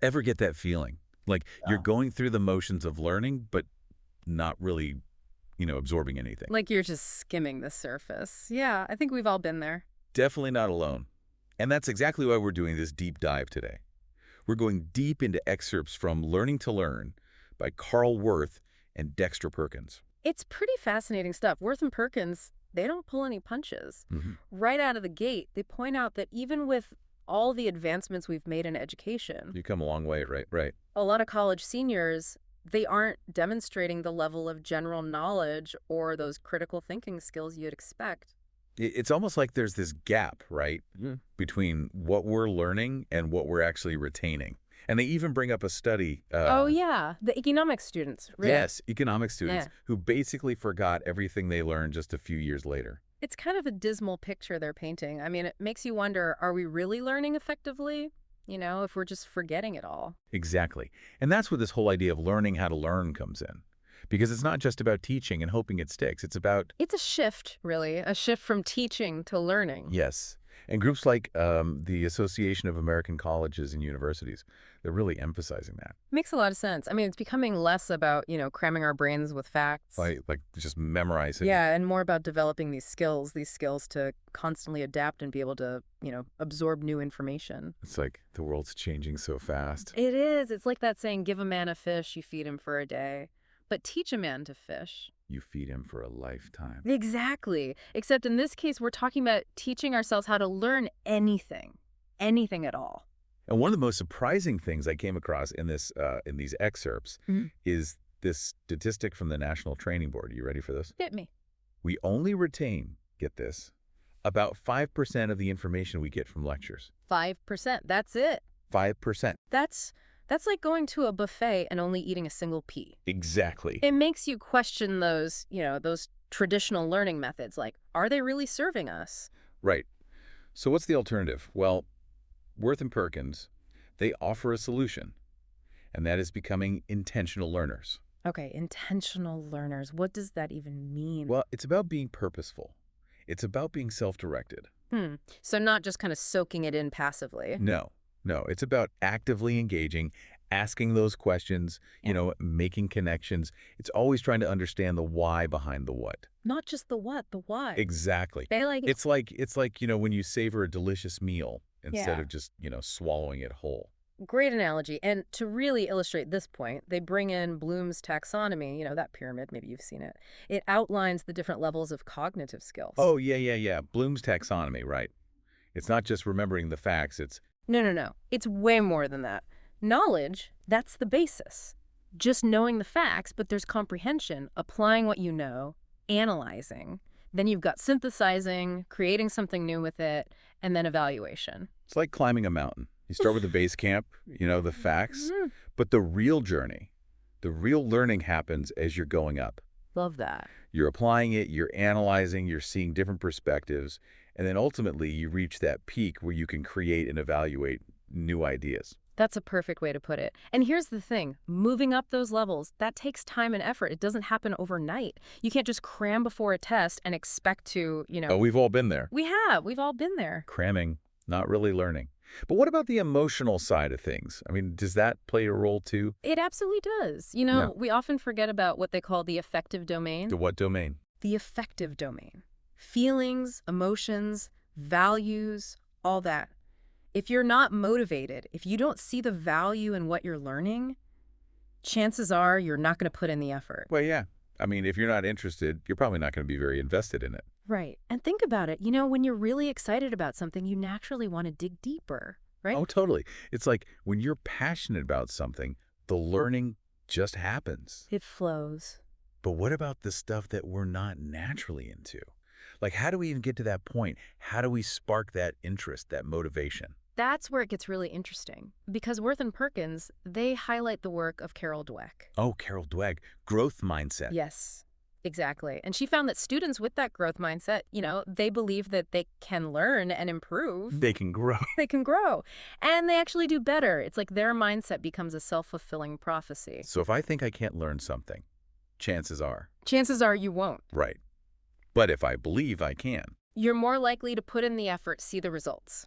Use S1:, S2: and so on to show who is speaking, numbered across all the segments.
S1: Ever get that feeling? Like you're
S2: Yeah.
S1: going through the motions of learning, but not really, absorbing anything.
S2: Like you're just skimming the surface. Yeah, I think we've all been there.
S1: Definitely not alone. And that's exactly why we're doing this deep dive today. We're going deep into excerpts from Learning to Learn by Karl Wirth and Dexter Perkins.
S2: It's pretty fascinating stuff. Wirth and Perkins, they don't pull any punches.
S1: Mhm.
S2: Right out of the gate, they point out that even with all the advancements we've made in education,
S1: You come a long way, right? Right.
S2: a lot of college seniors, they aren't demonstrating the level of general knowledge or those critical thinking skills you'd expect.
S1: It's almost like there's this gap, right, between what we're learning and what we're actually retaining. And they even bring up a study,
S2: Oh, yeah. The economics students, really.
S1: yes, economic students
S2: Yeah.
S1: who basically forgot everything they learned just a few years later.
S2: It's kind of a dismal picture they're painting. I mean, it makes you wonder, are we really learning effectively? If we're just forgetting it all.
S1: Exactly. And that's where this whole idea of learning how to learn comes in. Because it's not just about teaching and hoping it sticks. It's about,
S2: It's a shift, really, a shift from teaching to learning.
S1: yes. And groups like the Association of American Colleges and Universities, they're really emphasizing that.
S2: Makes a lot of sense. I mean, it's becoming less about, cramming our brains with facts.
S1: Like just memorizing.
S2: Yeah, and more about developing these skills to constantly adapt and be able to, absorb new information.
S1: It's like the world's changing so fast.
S2: It is. It's like that saying, give a man a fish, you feed him for a day. But teach a man to fish.
S1: You feed him for a lifetime.
S2: Exactly. Except in this case, we're talking about teaching ourselves how to learn anything at all.
S1: And one of the most surprising things I came across in these excerpts
S2: Mhm.
S1: is this statistic from the National Training Board. You ready for this?
S2: Hit me.
S1: We only retain, get this, about 5% of the information we get from lectures.
S2: 5%. That's it.
S1: 5%.
S2: That's like going to a buffet and only eating a single pea.
S1: Exactly.
S2: It makes you question those traditional learning methods. Like, are they really serving us?
S1: Right. So what's the alternative? Well, Wirth and Perkins, they offer a solution, and that is becoming intentional learners.
S2: Okay, intentional learners. What does that even mean?
S1: Well, it's about being purposeful. It's about being self-directed.
S2: So not just kind of soaking it in passively.
S1: No, it's about actively engaging, asking those questions,
S2: Yeah.
S1: making connections. It's always trying to understand the why behind the what.
S2: Not just the what, the why.
S1: Exactly.
S2: They like
S1: It's like, when you savor a delicious meal instead
S2: Yeah.
S1: of just, swallowing it whole.
S2: Great analogy. And to really illustrate this point, they bring in Bloom's taxonomy, that pyramid, maybe you've seen it. It outlines the different levels of cognitive skills.
S1: Oh, yeah. Bloom's taxonomy, right. It's not just remembering the facts, it's
S2: No. It's way more than that. Knowledge, that's the basis. Just knowing the facts, but there's comprehension, applying what you know, analyzing. Then you've got synthesizing, creating something new with it, and then evaluation.
S1: it's like climbing a mountain. You start with the base camp, the facts,
S2: Mhm.
S1: but the real journey, the real learning happens as you're going up.
S2: Love that.
S1: You're applying it, you're analyzing, you're seeing different perspectives, and then ultimately you reach that peak where you can create and evaluate new ideas.
S2: That's a perfect way to put it. And here's the thing, moving up those levels, that takes time and effort. It doesn't happen overnight. You can't just cram before a test and expect to,
S1: Oh, we've all been there.
S2: we've all been there.
S1: Cramming, not really learning. But what about the emotional side of things? I mean, does that play a role too?
S2: It absolutely does.
S1: Yeah.
S2: We often forget about what they call the affective domain.
S1: To what domain?
S2: The affective domain. Feelings, emotions, values, all that. If you're not motivated, if you don't see the value in what you're learning, chances are you're not going to put in the effort.
S1: Well, yeah. I mean, if you're not interested, you're probably not going to be very invested in it.
S2: Right. And think about it. When you're really excited about something, you naturally want to dig deeper, right?
S1: Oh, totally. It's like when you're passionate about something, the learning just happens.
S2: It flows.
S1: But what about the stuff that we're not naturally into? Like, how do we even get to that point? How do we spark that interest, that motivation?
S2: That's where it gets really interesting. Because Wirth and Perkins, they highlight the work of Carol Dweck.
S1: Oh, Carol Dweck, growth mindset.
S2: Yes, exactly. And she found that students with that growth mindset, they believe that they can learn and improve.
S1: They can grow.
S2: They can grow. And they actually do better. It's like their mindset becomes a self-fulfilling prophecy.
S1: So if I think I can't learn something, chances are.
S2: Chances are you won't.
S1: Right. But if I believe I can.
S2: You're more likely to put in the effort, see the results.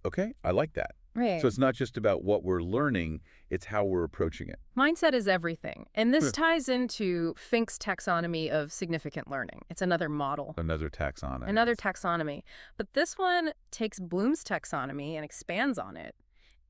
S1: Okay, I like that.
S2: Right.
S1: So it's not just about what we're learning, it's how we're approaching it.
S2: Mindset is everything. And this ties into Fink's taxonomy of significant learning. It's another model,
S1: Another taxonomy.
S2: another taxonomy. But this one takes Bloom's taxonomy and expands on it,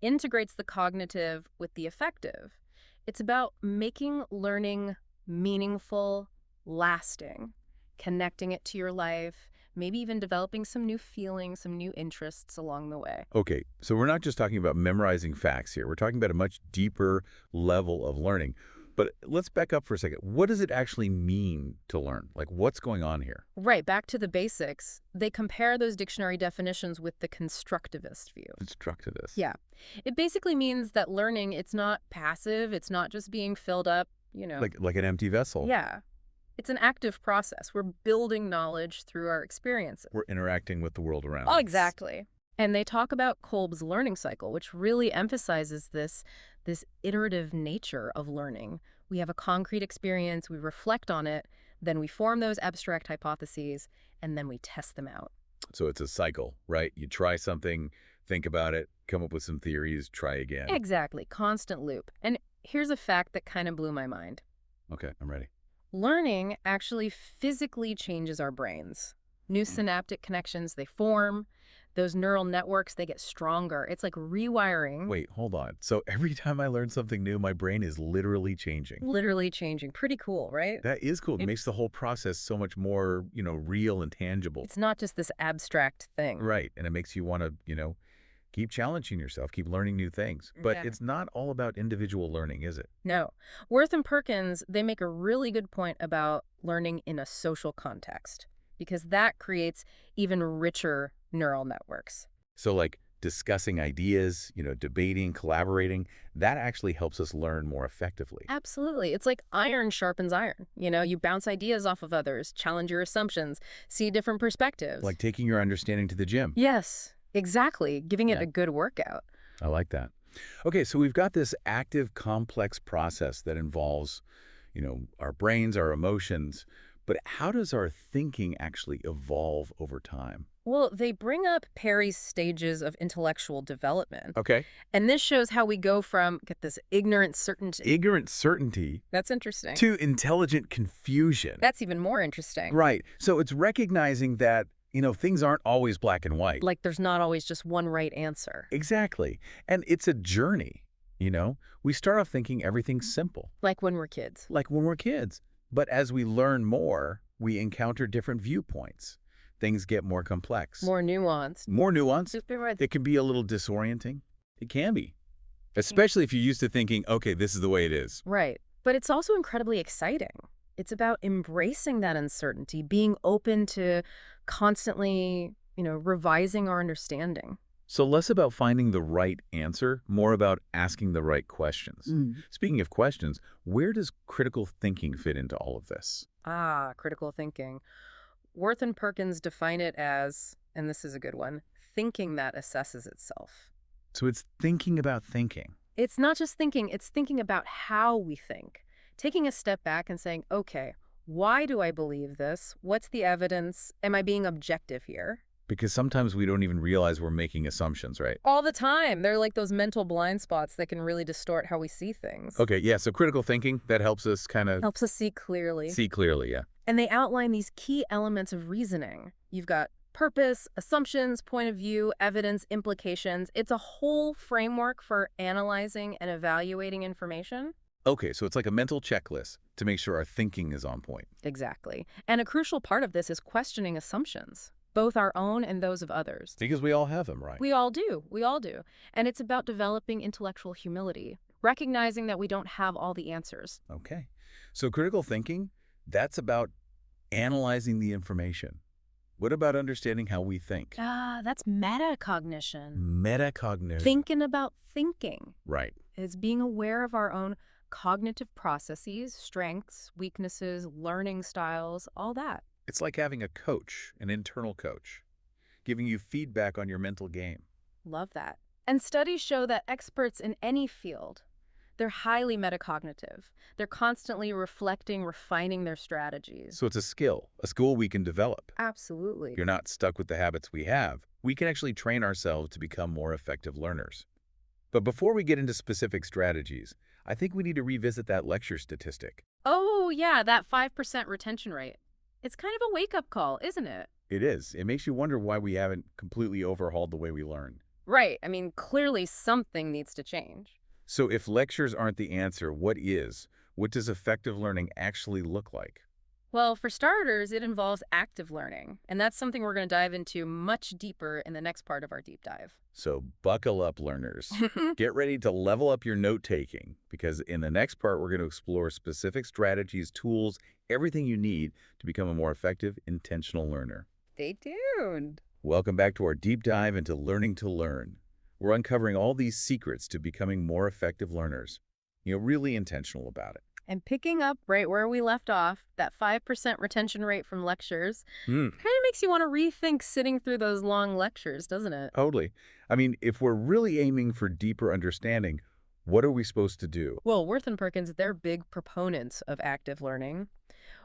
S2: integrates the cognitive with the affective. It's about making learning meaningful, lasting, connecting it to your life, maybe even developing some new feelings, some new interests along the way.
S1: Okay, so we're not just talking about memorizing facts here. We're talking about a much deeper level of learning. But let's back up for a second. What does it actually mean to learn? Like, what's going on here?
S2: Right, back to the basics. They compare those dictionary definitions with the constructivist view.
S1: Constructivist.
S2: Yeah. It basically means that learning, it's not passive, it's not just being filled up,
S1: Like an empty vessel.
S2: Yeah. It's an active process. We're building knowledge through our experiences.
S1: We're interacting with the world around
S2: Oh,
S1: us.
S2: exactly. And they talk about Kolb's learning cycle, which really emphasizes this iterative nature of learning. We have a concrete experience, we reflect on it, then we form those abstract hypotheses, and then we test them out.
S1: So it's a cycle, right? You try something, think about it, come up with some theories, try again.
S2: Exactly. Constant loop. And here's a fact that kind of blew my mind.
S1: Okay, I'm ready.
S2: Learning actually physically changes our brains. New synaptic connections, they form. Those neural networks, they get stronger. It's like rewiring.
S1: Wait, hold on. So every time I learn something new, my brain is literally changing.
S2: Literally changing. Pretty cool, right?
S1: That is cool. It makes the whole process so much more, real and tangible.
S2: It's not just this abstract thing.
S1: Right. And it makes you want to, keep challenging yourself, keep learning new things. But
S2: Yeah.
S1: it's not all about individual learning, is it?
S2: No. Wirth and Perkins, they make a really good point about learning in a social context, because that creates even richer neural networks.
S1: So like discussing ideas, debating, collaborating, that actually helps us learn more effectively.
S2: Absolutely. It's like iron sharpens iron. You bounce ideas off of others, challenge your assumptions, see different perspectives.
S1: Like taking your understanding to the gym.
S2: Yes, exactly. Giving it
S1: Yeah.
S2: a good workout.
S1: I like that. Okay, so we've got this active, complex process that involves, our brains, our emotions. But how does our thinking actually evolve over time?
S2: Well, they bring up Perry's stages of intellectual development.
S1: Okay.
S2: And this shows how we go from, get this, ignorant certainty.
S1: Ignorant certainty
S2: That's interesting.
S1: to intelligent confusion.
S2: That's even more interesting.
S1: Right. So it's recognizing that, things aren't always black and white.
S2: Like there's not always just one right answer.
S1: Exactly. And it's a journey, We start off thinking everything's simple.
S2: Like when we're kids.
S1: Like when we're kids. But as we learn more, we encounter different viewpoints. Things get more complex.
S2: More nuanced.
S1: More nuanced.
S2: Super right.
S1: It can be a little disorienting. It can be. Especially if you're used to thinking, okay, this is the way it is.
S2: Right. But it's also incredibly exciting. It's about embracing that uncertainty, being open to constantly, revising our understanding.
S1: So less about finding the right answer, more about asking the right questions. Speaking of questions, where does critical thinking fit into all of this?
S2: Critical thinking. Wirth and Perkins define it as, and this is a good one, thinking that assesses itself.
S1: So it's thinking about thinking.
S2: It's not just thinking, it's thinking about how we think. Taking a step back and saying, okay, why do I believe this? What's the evidence? Am I being objective here?
S1: Because sometimes we don't even realize we're making assumptions, right?
S2: All the time. They're like those mental blind spots that can really distort how we see things.
S1: Okay, yeah, so critical thinking, that helps us kind of
S2: Helps us see clearly.
S1: see clearly, yeah.
S2: And they outline these key elements of reasoning. You've got purpose, assumptions, point of view, evidence, implications. It's a whole framework for analyzing and evaluating information.
S1: Okay, so it's like a mental checklist to make sure our thinking is on point.
S2: Exactly. And a crucial part of this is questioning assumptions, both our own and those of others.
S1: Because we all have them, right?
S2: We all do. We all do. And it's about developing intellectual humility, recognizing that we don't have all the answers.
S1: Okay. So critical thinking, that's about analyzing the information. What about understanding how we think?
S2: That's metacognition.
S1: Metacognition.
S2: Thinking about thinking.
S1: Right.
S2: Is being aware of our own cognitive processes, strengths, weaknesses, learning styles, all that.
S1: It's like having a coach, an internal coach, giving you feedback on your mental game.
S2: Love that. And studies show that experts in any field, they're highly metacognitive. They're constantly reflecting, refining their strategies.
S1: So it's a skill we can develop.
S2: Absolutely.
S1: You're not stuck with the habits we have. We can actually train ourselves to become more effective learners. But before we get into specific strategies, I think we need to revisit that lecture statistic.
S2: Oh, yeah, that 5% retention rate. It's kind of a wake-up call, isn't it?
S1: It is. It makes you wonder why we haven't completely overhauled the way we learn.
S2: Right. I mean, clearly something needs to change.
S1: So if lectures aren't the answer, what is? What does effective learning actually look like?
S2: Well, for starters, it involves active learning, and that's something we're going to dive into much deeper in the next part of our deep dive.
S1: So buckle up, learners. Get ready to level up your note-taking, because in the next part, we're going to explore specific strategies, tools, everything you need to become a more effective, intentional learner.
S2: Stay tuned.
S1: Welcome back to our deep dive into learning to learn. We're uncovering all these secrets to becoming more effective learners. Really intentional about it.
S2: And picking up right where we left off, that 5% retention rate from lectures,
S1: Hmm.
S2: kind of makes you want to rethink sitting through those long lectures, doesn't it?
S1: Totally. I mean, if we're really aiming for deeper understanding, what are we supposed to do?
S2: Well, Wirth and Perkins, they're big proponents of active learning,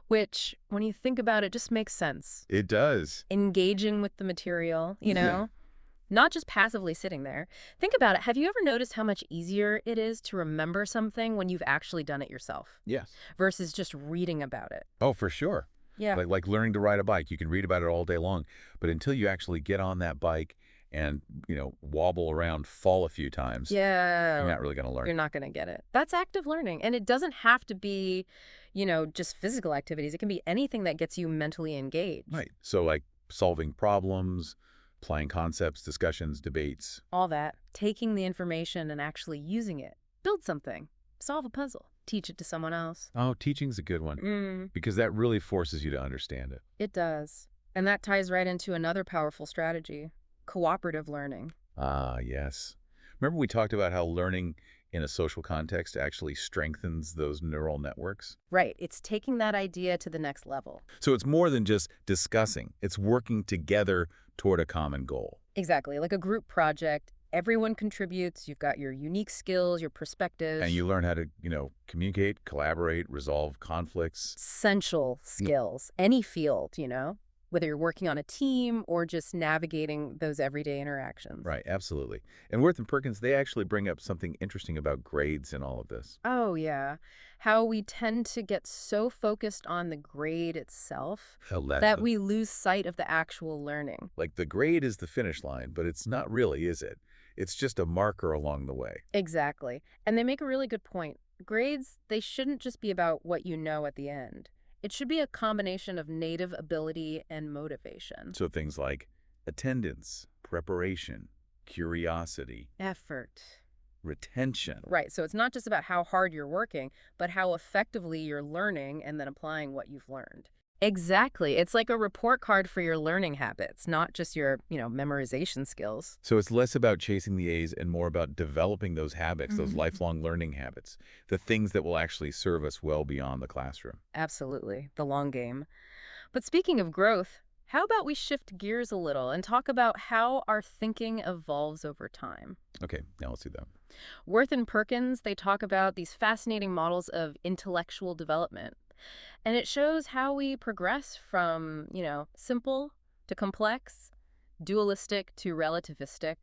S2: which, when you think about it, just makes sense.
S1: It does.
S2: Engaging with the material, not just passively sitting there. Think about it. Have you ever noticed how much easier it is to remember something when you've actually done it yourself
S1: Yes.
S2: versus just reading about it?
S1: Oh, for sure.
S2: Yeah.
S1: Like learning to ride a bike. You can read about it all day long, but until you actually get on that bike and, wobble around, fall a few times,
S2: Yeah.
S1: you're not really going to
S2: You're
S1: learn.
S2: not going to get it. That's active learning. And it doesn't have to be, just physical activities. It can be anything that gets you mentally engaged.
S1: Right. So like solving problems, applying concepts, discussions, debates.
S2: All that. Taking the information and actually using it. Build something. Solve a puzzle. Teach it to someone else.
S1: Oh, teaching's a good one because that really forces you to understand it.
S2: It does. And that ties right into another powerful strategy, cooperative learning.
S1: Ah, yes. Remember we talked about how learning in a social context actually strengthens those neural networks?
S2: Right. It's taking that idea to the next level.
S1: So it's more than just discussing. It's working together toward a common goal.
S2: Exactly. Like a group project, everyone contributes. You've got your unique skills, your perspectives.
S1: And you learn how to, communicate, collaborate, resolve conflicts.
S2: Essential skills. Any field, whether you're working on a team or just navigating those everyday interactions.
S1: Right, absolutely. And Wirth and Perkins, they actually bring up something interesting about grades in all of this.
S2: Oh, yeah. How we tend to get so focused on the grade itself
S1: Oh,
S2: that we lose sight of the actual learning.
S1: like the grade is the finish line, but it's not really, is it? It's just a marker along the way.
S2: Exactly. And they make a really good point. Grades, they shouldn't just be about what you know at the end. It should be a combination of native ability and motivation.
S1: So things like attendance, preparation, curiosity,
S2: Effort.
S1: retention.
S2: Right. So it's not just about how hard you're working, but how effectively you're learning and then applying what you've learned. Exactly. It's like a report card for your learning habits, not just your, memorization skills.
S1: So it's less about chasing the A's and more about developing those habits, those
S2: Mhm.
S1: lifelong learning habits, the things that will actually serve us well beyond the classroom.
S2: Absolutely. The long game. But speaking of growth, how about we shift gears a little and talk about how our thinking evolves over time?
S1: Okay, now let's do that.
S2: Wirth and Perkins, they talk about these fascinating models of intellectual development. And it shows how we progress from, simple to complex, dualistic to relativistic.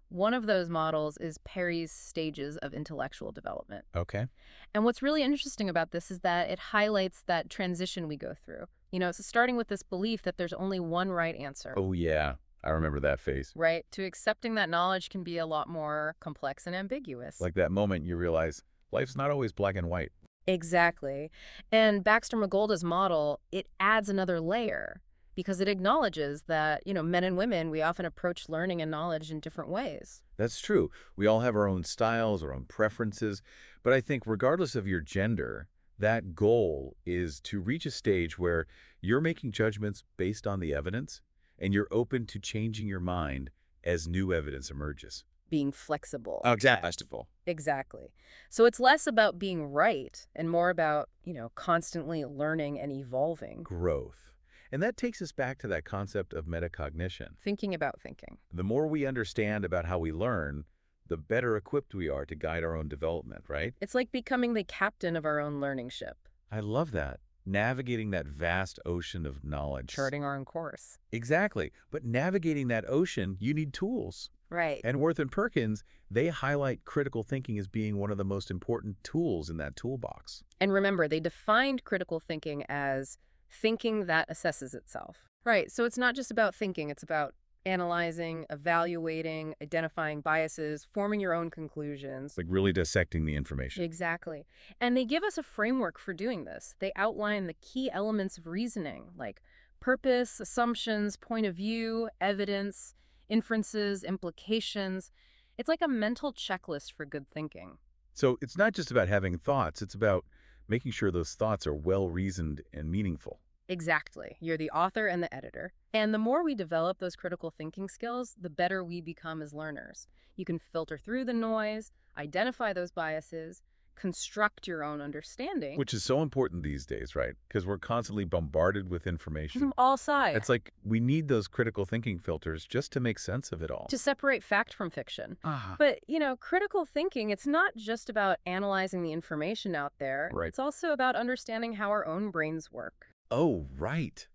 S2: One of those models is Perry's stages of intellectual development.
S1: Okay.
S2: And what's really interesting about this is that it highlights that transition we go through. So starting with this belief that there's only one right answer.
S1: Oh, yeah. I remember that phase.
S2: Right? To accepting that knowledge can be a lot more complex and ambiguous.
S1: Like that moment you realize life's not always black and white.
S2: Exactly. And Baxter McGolda's model, it adds another layer because it acknowledges that, men and women, we often approach learning and knowledge in different ways.
S1: That's true. We all have our own styles, our own preferences. But I think regardless of your gender, that goal is to reach a stage where you're making judgments based on the evidence and you're open to changing your mind as new evidence emerges.
S2: Being flexible.
S1: Exactly.
S2: Exactly. So it's less about being right and more about, constantly learning and evolving.
S1: Growth. And that takes us back to that concept of metacognition.
S2: Thinking about thinking.
S1: The more we understand about how we learn, the better equipped we are to guide our own development, right?
S2: It's like becoming the captain of our own learning ship.
S1: I love that. Navigating that vast ocean of knowledge.
S2: Charting our own course.
S1: Exactly. But navigating that ocean, you need tools.
S2: Right.
S1: And Wirth and Perkins, they highlight critical thinking as being one of the most important tools in that toolbox.
S2: And remember, they defined critical thinking as thinking that assesses itself. Right. So it's not just about thinking, it's about analyzing, evaluating, identifying biases, forming your own conclusions.
S1: Like really dissecting the information.
S2: Exactly. And they give us a framework for doing this. They outline the key elements of reasoning, like purpose, assumptions, point of view, evidence, inferences, implications. It's like a mental checklist for good thinking.
S1: So it's not just about having thoughts, it's about making sure those thoughts are well-reasoned and meaningful.
S2: Exactly. You're the author and the editor. And the more we develop those critical thinking skills, the better we become as learners. You can filter through the noise, identify those biases, construct your own understanding.
S1: Which is so important these days, right? Because we're constantly bombarded with information.
S2: From all sides.
S1: It's like we need those critical thinking filters just to make sense of it all.
S2: To separate fact from fiction.
S1: Ah,
S2: But, critical thinking, it's not just about analyzing the information out there.
S1: right.
S2: It's also about understanding how our own brains work.
S1: Oh, right.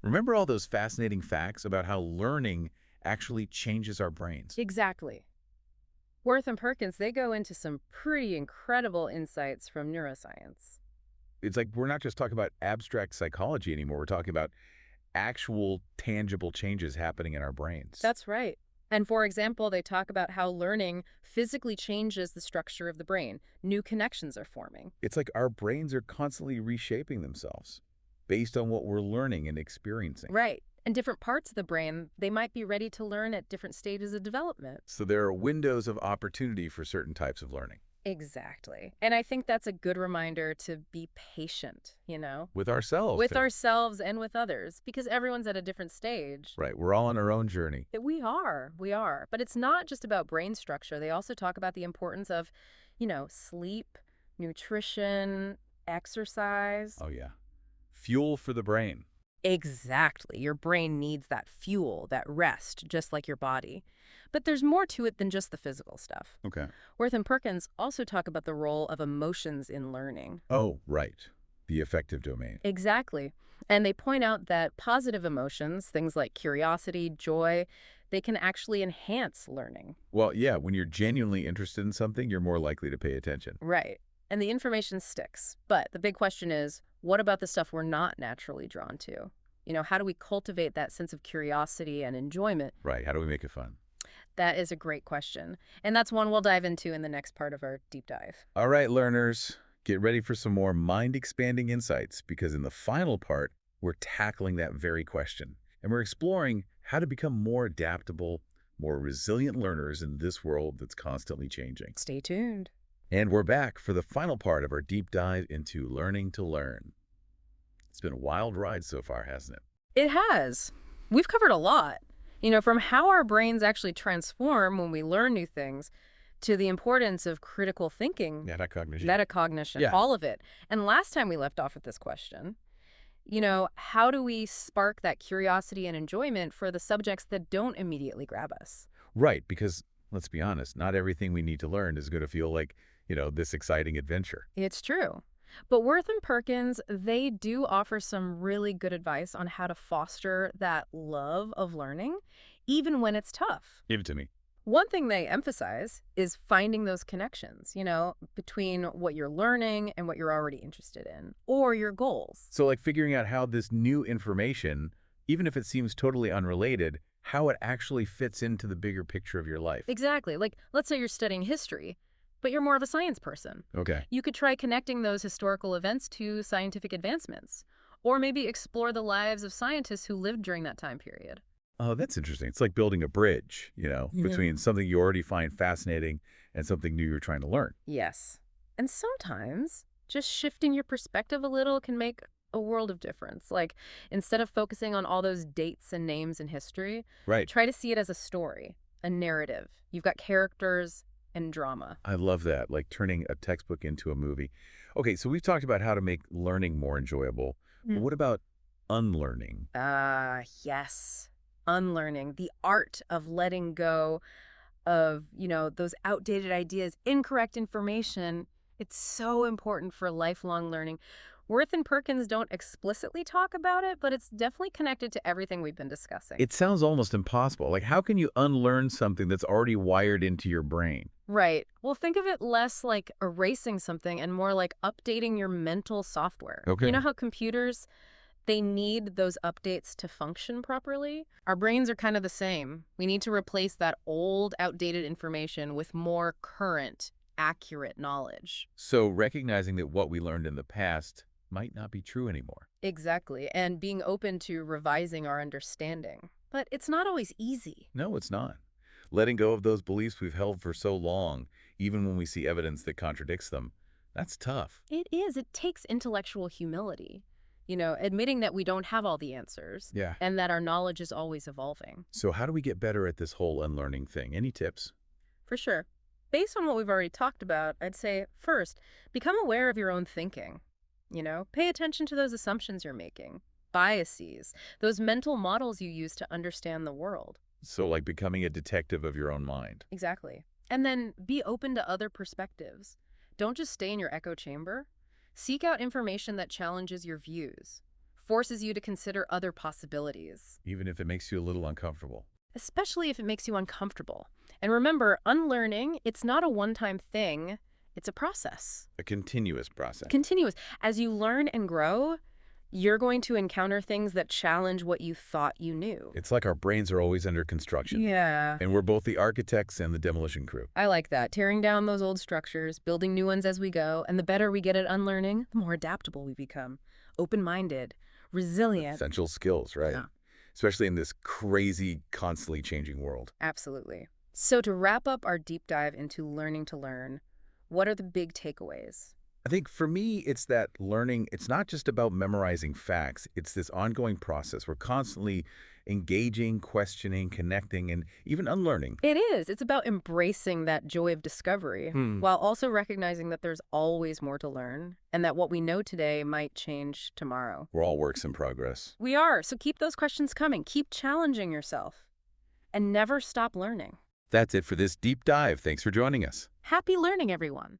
S1: Remember all those fascinating facts about how learning actually changes our brains?
S2: Exactly. Wirth and Perkins, they go into some pretty incredible insights from neuroscience.
S1: It's like we're not just talking about abstract psychology anymore. We're talking about actual tangible changes happening in our brains.
S2: That's right. And for example, they talk about how learning physically changes the structure of the brain. New connections are forming.
S1: It's like our brains are constantly reshaping themselves based on what we're learning and experiencing.
S2: Right. And different parts of the brain, they might be ready to learn at different stages of development.
S1: So there are windows of opportunity for certain types of learning.
S2: Exactly. And I think that's a good reminder to be patient,
S1: With ourselves.
S2: with
S1: too.
S2: ourselves and with others, because everyone's at a different stage.
S1: Right. We're all on our own journey.
S2: We are. But it's not just about brain structure. They also talk about the importance of, sleep, nutrition, exercise.
S1: Oh, yeah. Fuel for the brain.
S2: Exactly. Your brain needs that fuel, that rest, just like your body. But there's more to it than just the physical stuff.
S1: Okay.
S2: Wirth and Perkins also talk about the role of emotions in learning.
S1: Oh, right. The affective domain.
S2: Exactly. And they point out that positive emotions, things like curiosity, joy, they can actually enhance learning.
S1: Well, yeah, when you're genuinely interested in something, you're more likely to pay attention.
S2: Right. And the information sticks. But the big question is, what about the stuff we're not naturally drawn to? How do we cultivate that sense of curiosity and enjoyment?
S1: Right. How do we make it fun?
S2: That is a great question. And that's one we'll dive into in the next part of our deep dive.
S1: All right, learners, get ready for some more mind-expanding insights because in the final part, we're tackling that very question. And we're exploring how to become more adaptable, more resilient learners in this world that's constantly changing.
S2: Stay tuned.
S1: And we're back for the final part of our deep dive into learning to learn. It's been a wild ride so far, hasn't it?
S2: It has. We've covered a lot. From how our brains actually transform when we learn new things to the importance of critical thinking, metacognition,
S1: Yeah.
S2: all of it. And last time we left off with this question, how do we spark that curiosity and enjoyment for the subjects that don't immediately grab us?
S1: Right, because let's be honest, not everything we need to learn is going to feel like, this exciting adventure.
S2: It's true. But Wirth and Perkins, they do offer some really good advice on how to foster that love of learning, even when it's tough.
S1: Give it to me.
S2: One thing they emphasize is finding those connections, between what you're learning and what you're already interested in, or your goals.
S1: So like figuring out how this new information, even if it seems totally unrelated, how it actually fits into the bigger picture of your life.
S2: Exactly. Like, let's say you're studying history, but you're more of a science person.
S1: Okay.
S2: You could try connecting those historical events to scientific advancements, or maybe explore the lives of scientists who lived during that time period.
S1: Oh, that's interesting. It's like building a bridge, between something you already find fascinating and something new you're trying to learn.
S2: Yes. And sometimes just shifting your perspective a little can make a world of difference. Like, instead of focusing on all those dates and names in history,
S1: Right.
S2: try to see it as a story, a narrative. You've got characters and drama.
S1: I love that, like turning a textbook into a movie. Okay, so we've talked about how to make learning more enjoyable. But what about unlearning?
S2: Yes. Unlearning, the art of letting go of, those outdated ideas, incorrect information. It's so important for lifelong learning. Wirth and Perkins don't explicitly talk about it, but it's definitely connected to everything we've been discussing.
S1: It sounds almost impossible. Like, how can you unlearn something that's already wired into your brain?
S2: Right. Well, think of it less like erasing something and more like updating your mental software. You know
S1: Okay.
S2: how computers, they need those updates to function properly? Our brains are kind of the same. We need to replace that old, outdated information with more current, accurate knowledge.
S1: So recognizing that what we learned in the past might not be true anymore.
S2: Exactly. And being open to revising our understanding. But it's not always easy.
S1: No, it's not. Letting go of those beliefs we've held for so long, even when we see evidence that contradicts them, that's tough.
S2: It is. It takes intellectual humility. Admitting that we don't have all the answers
S1: Yeah.
S2: and that our knowledge is always evolving.
S1: So how do we get better at this whole unlearning thing? Any tips?
S2: For sure. Based on what we've already talked about, I'd say first, become aware of your own thinking. Pay attention to those assumptions you're making, biases, those mental models you use to understand the world.
S1: So like becoming a detective of your own mind.
S2: Exactly. And then be open to other perspectives. Don't just stay in your echo chamber. Seek out information that challenges your views, forces you to consider other possibilities,
S1: Even if it makes you a little uncomfortable.
S2: especially if it makes you uncomfortable. And remember, unlearning, it's not a one-time thing. It's a process.
S1: A continuous process.
S2: Continuous. As you learn and grow, you're going to encounter things that challenge what you thought you knew.
S1: It's like our brains are always under construction.
S2: Yeah.
S1: And we're both the architects and the demolition crew.
S2: I like that. Tearing down those old structures, building new ones as we go, and the better we get at unlearning, the more adaptable we become. Open-minded, resilient.
S1: Essential skills, right?
S2: Yeah.
S1: Especially in this crazy, constantly changing world.
S2: Absolutely. So to wrap up our deep dive into learning to learn, what are the big takeaways?
S1: I think for me, it's that learning, it's not just about memorizing facts. It's this ongoing process. We're constantly engaging, questioning, connecting, and even unlearning.
S2: It is. It's about embracing that joy of discovery while also recognizing that there's always more to learn and that what we know today might change tomorrow.
S1: We're all works in progress.
S2: We are. So keep those questions coming. Keep challenging yourself and never stop learning.
S1: That's it for this deep dive. Thanks for joining us.
S2: Happy learning, everyone.